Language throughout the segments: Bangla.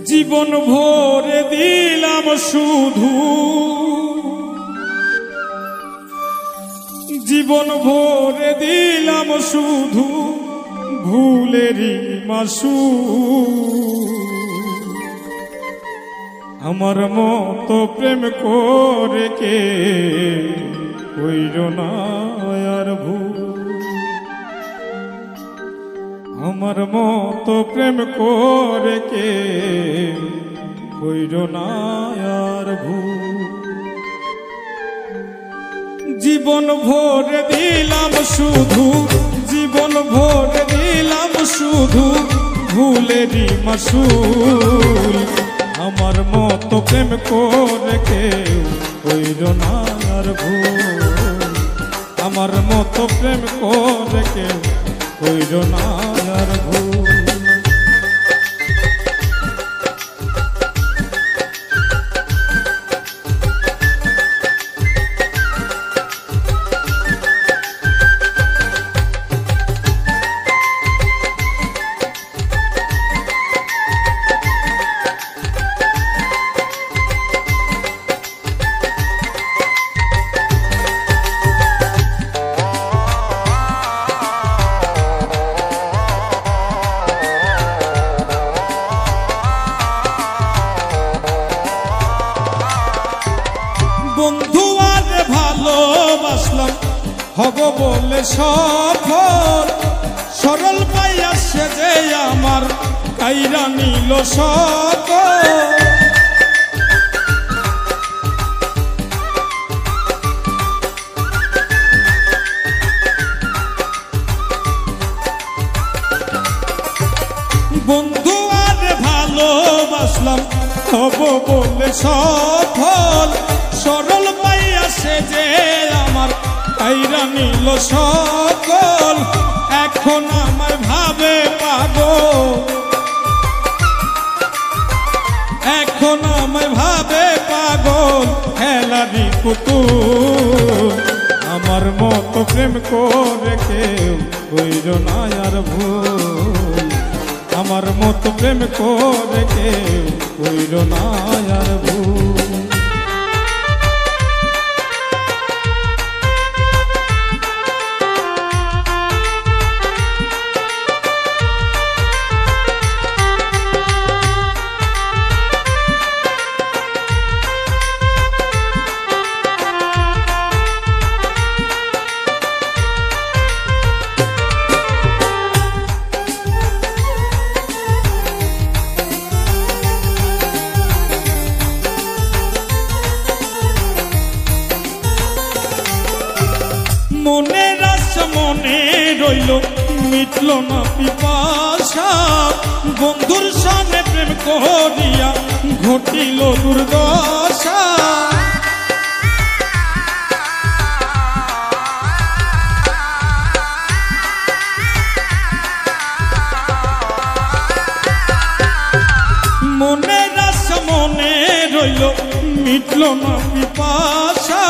জীবন ভরে দিলাম শুধু, জীবন ভরে দিলাম শুধু ভুলেরই মাসু। আমার মতো প্রেম করে কে কইর না আর ভুল, আমার মতো প্রেম করে কে কইর না আর ভুল। জীবন ভরে দিলাম শুধু, জীবন ভরে দিলাম শুধু ভুলেরই মাসুল। আমার মতো প্রেম করে কেউ কইর না আর ভুল, আমার মতো প্রেম করে কেউ কইর না আর ভুল। বন্ধু আর ভালোবাসলাম হব বলে সফল, সরল পাইয়া সে যে আমার কাইরা নিল সকল। বন্ধু আর ভালোবাসলাম হব বলে সফল, সরল পাইয়া সে যে আমার কাইরা নিল সকল। এখন আমায় ভাবে পাগল, এখন আমায় ভাবে পাগল খেলারি পুতুল। আমার মতো প্রেম করে কেউ কইর না আর ভুল, আমার মতো প্রেম করে কেউ কইর না আর ভুল। মনের আশা মনে রইল মিটল না পিপাসা, বন্ধুর সঙ্গে প্রেম করিয়া ঘটিল দুর্দশা। মনের আশা মনে রইল মিটল না পিপাসা,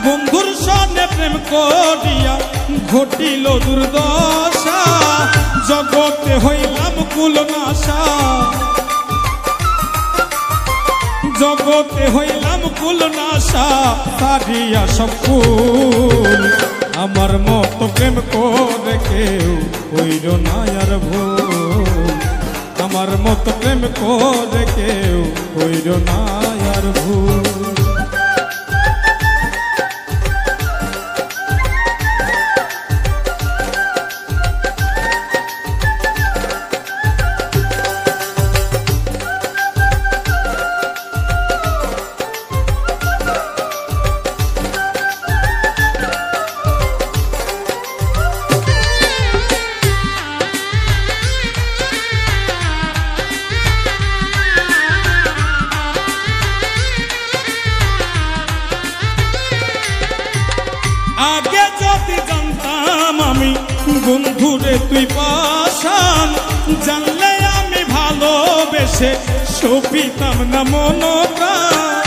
বন্ধুর সঙ্গে প্রেম করিয়া ঘটিল দুর্দশা। জগতে হইলাম কুলনাশা, জগতে হইলাম কুলনাশা, তারিয়া সব ফুল। আমার মতো প্রেম করে কেউ কইর না আর ভুল, আমার মতো প্রেম করে কেউ কইর না আর ভুল। আগে যদি জানতাম আমি বন্ধুরে তুই পাশান, জানলে আমি ভালোবেসে সপিতাম না মন প্রাণ।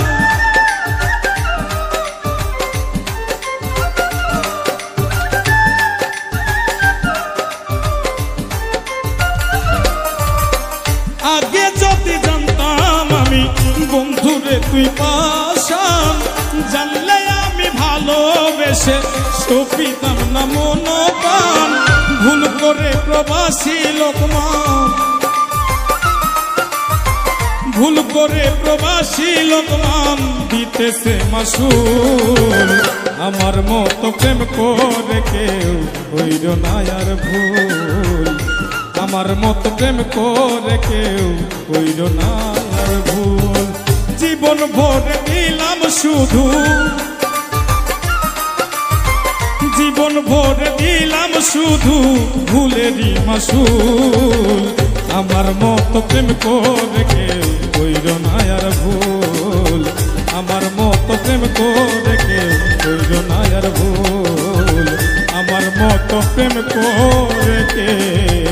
আগে যদি জানতাম ভালোবেসে সপিতাম না মন প্রাণ ভুল করে প্রবাসী লোকমান ভুল করে প্রবাসী লোকমান দিতেছে মাসুল আমার মতো প্রেম করে কেউ হইল না আর ভুল আমার মতো প্রেম করে কেউ হইল না আর ভুল জীবন ভরে দিলাম শুধু জীবন ভরে দিলাম শুধু ভুলেরই মাসুল আমার মতো প্রেম করে কেউ হইল না আর ভুল আমার মতো প্রেম করে কেউ হইল না আর ভুল আমার মতো প্রেম করে কেউ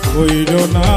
হইল না